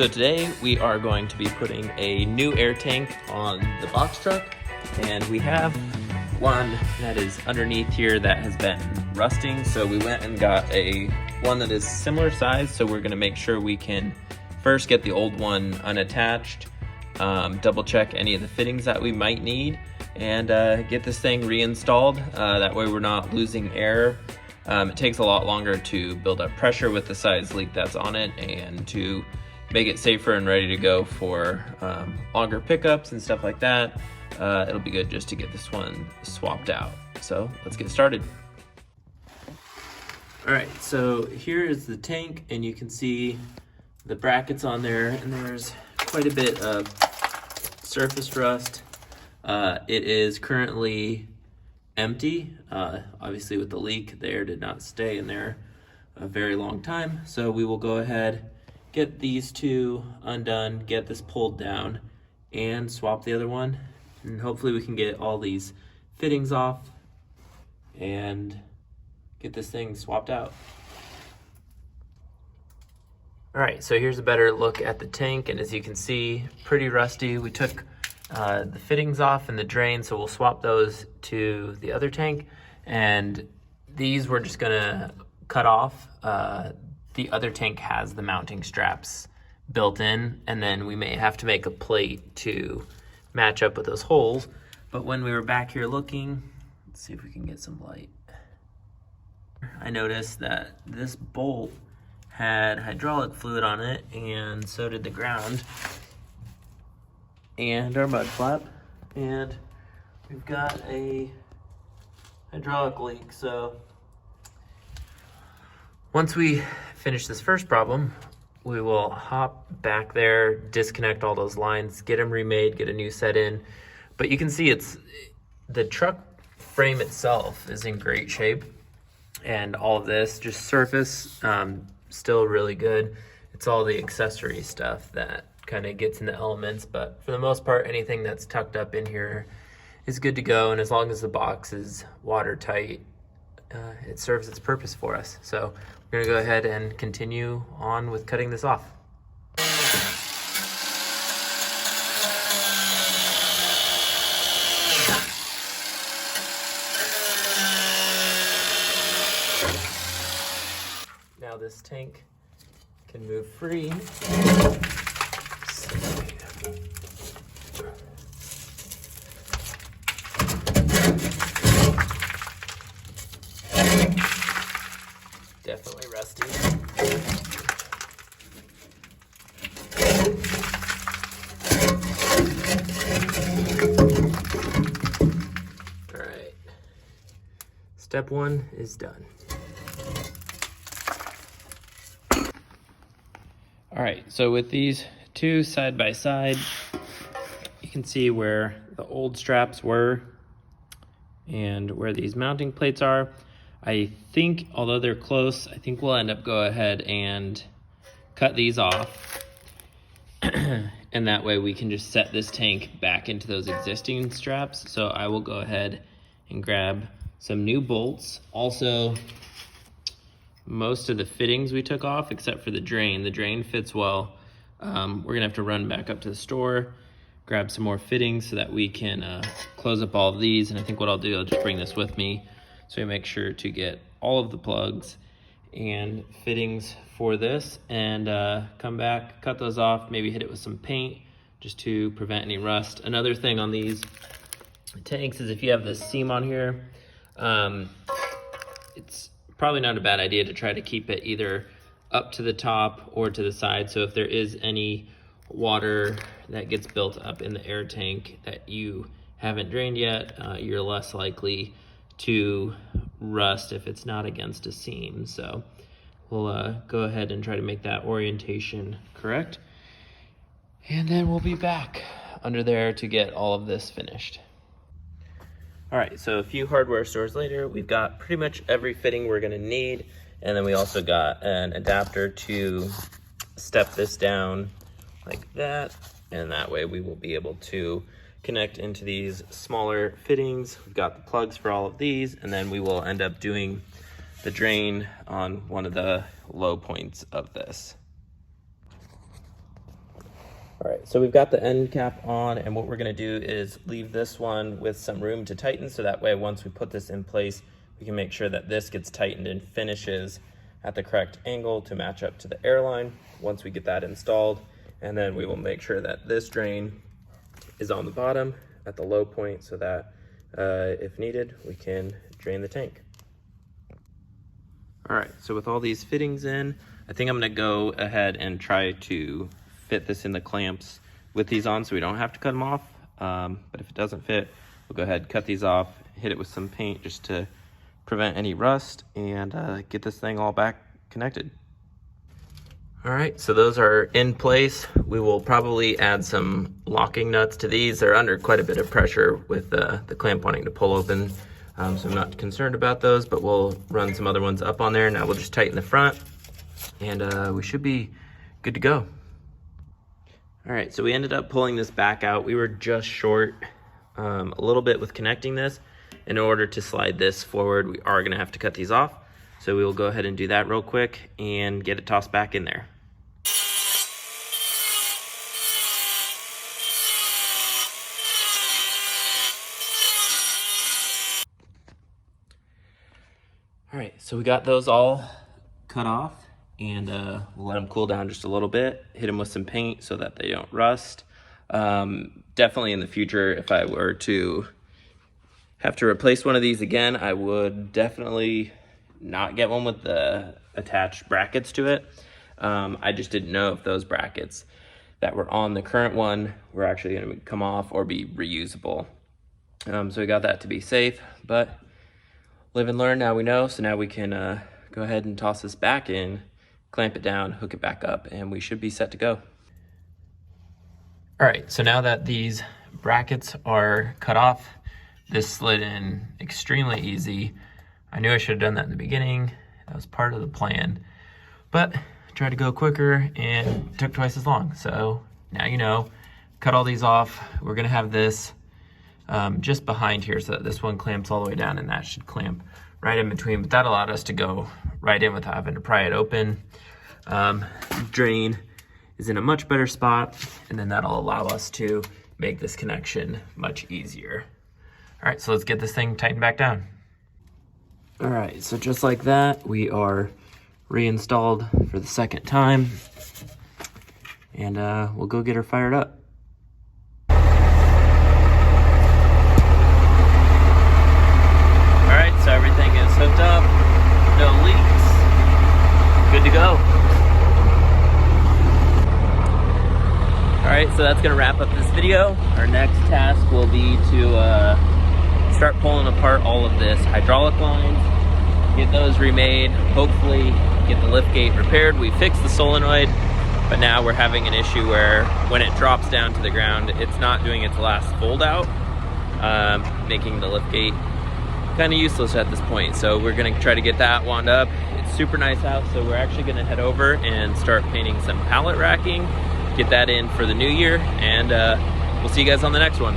So today we are going to be putting a new air tank on the box truck, and we have one that is underneath here that has been rusting. So we went and got one that is similar size. So we're gonna make sure we can first get the old one unattached, double check any of the fittings that we might need, and get this thing reinstalled. That way we're not losing air. It takes a lot longer to build up pressure with the size leak that's on it, and to make it safer and ready to go for longer pickups and stuff like that. It'll be good just to get this one swapped out. So let's get started. All right, so here is the tank, and you can see the brackets on there, and there's quite a bit of surface rust. It is currently empty. Obviously with the leak, the air did not stay in there a very long time. So we will go ahead, get these two undone, get this pulled down, and swap the other one. And hopefully we can get all these fittings off and get this thing swapped out. All right, so here's a better look at the tank, and as you can see, pretty rusty. We took the fittings off and the drain, so we'll swap those to the other tank, and these we're just gonna cut off. The other tank has the mounting straps built in, and then we may have to make a plate to match up with those holes. But when we were back here looking, let's see if we can get some light. I noticed that this bolt had hydraulic fluid on it, and so did the ground and our mud flap, and we've got a hydraulic leak. So once we finish this first problem, we will hop back there, disconnect all those lines, get them remade, get a new set in. But you can see the truck frame itself is in great shape, and all of this just surface still really good. It's all the accessory stuff that kind of gets in the elements, but for the most part, anything that's tucked up in here is good to go. And as long as the box is watertight, it serves its purpose for us. So we're gonna go ahead and continue on with cutting this off. Now this tank can move free. Definitely rusty. All right, step one is done. All right, so with these two side by side, you can see where the old straps were and where these mounting plates are. I think, although they're close, I think we'll end up go ahead and cut these off. And that way we can just set this tank back into those existing straps. So I will go ahead and grab some new bolts. Also, most of the fittings we took off except for the drain. The drain fits well. We're gonna have to run back up to the store, grab some more fittings so that we can close up all of these. And I think what I'll do, I'll just bring this with me, so we make sure to get all of the plugs and fittings for this, and come back, cut those off, maybe hit it with some paint just to prevent any rust. Another thing on these tanks is if you have this seam on here, it's probably not a bad idea to try to keep it either up to the top or to the side. So if there is any water that gets built up in the air tank that you haven't drained yet, you're less likely to rust if it's not against a seam. So we'll go ahead and try to make that orientation correct, and then we'll be back under there to get all of this finished. All right, so a few hardware stores later, we've got pretty much every fitting we're gonna need, and then we also got an adapter to step this down like that, and that way we will be able to connect into these smaller fittings. We've got the plugs for all of these, and then we will end up doing the drain on one of the low points of this. All right, so we've got the end cap on, and what we're gonna do is leave this one with some room to tighten, so that way once we put this in place, we can make sure that this gets tightened and finishes at the correct angle to match up to the airline once we get that installed. And then we will make sure that this drain is on the bottom at the low point so that if needed, we can drain the tank. All right, so with all these fittings in, I think I'm gonna go ahead and try to fit this in the clamps with these on so we don't have to cut them off. But if it doesn't fit, we'll go ahead, cut these off, hit it with some paint just to prevent any rust, and get this thing all back connected. All right, so those are in place. We will probably add some locking nuts to these. They're under quite a bit of pressure with the clamp wanting to pull open. So I'm not concerned about those, but we'll run some other ones up on there. Now we'll just tighten the front, and we should be good to go. All right, so we ended up pulling this back out. We were just short a little bit with connecting this. In order to slide this forward, we are gonna have to cut these off. So we will go ahead and do that real quick and get it tossed back in there. All right, so we got those all cut off, and we'll let them cool down just a little bit, hit them with some paint so that they don't rust. Definitely in the future, if I were to have to replace one of these again, I would definitely not get one with the attached brackets to it. I just didn't know if those brackets that were on the current one were actually gonna come off or be reusable. So we got that to be safe, but live and learn, now we know. So now we can go ahead and toss this back in, clamp it down, hook it back up, and we should be set to go. All right, so now that these brackets are cut off, this slid in extremely easy. I knew I should have done that in the beginning. That was part of the plan, but I tried to go quicker and it took twice as long. So now you know, cut all these off. We're gonna have this just behind here so that this one clamps all the way down, and that should clamp right in between, but that allowed us to go right in without having to pry it open. Drain is in a much better spot, and then that'll allow us to make this connection much easier. All right, so let's get this thing tightened back down. All right, so just like that, we are reinstalled for the second time, and we'll go get her fired up. All right, so everything is hooked up, no leaks, good to go. All right, so that's gonna wrap up this video. Our next task will be to start pulling apart all of this hydraulic lines, get those remade, hopefully get the lift gate repaired. We fixed the solenoid, but now we're having an issue where when it drops down to the ground, it's not doing its last fold out, making the lift gate kind of useless at this point. So we're gonna try to get that wound up. It's super nice out, so we're actually gonna head over and start painting some pallet racking, get that in for the new year, and we'll see you guys on the next one.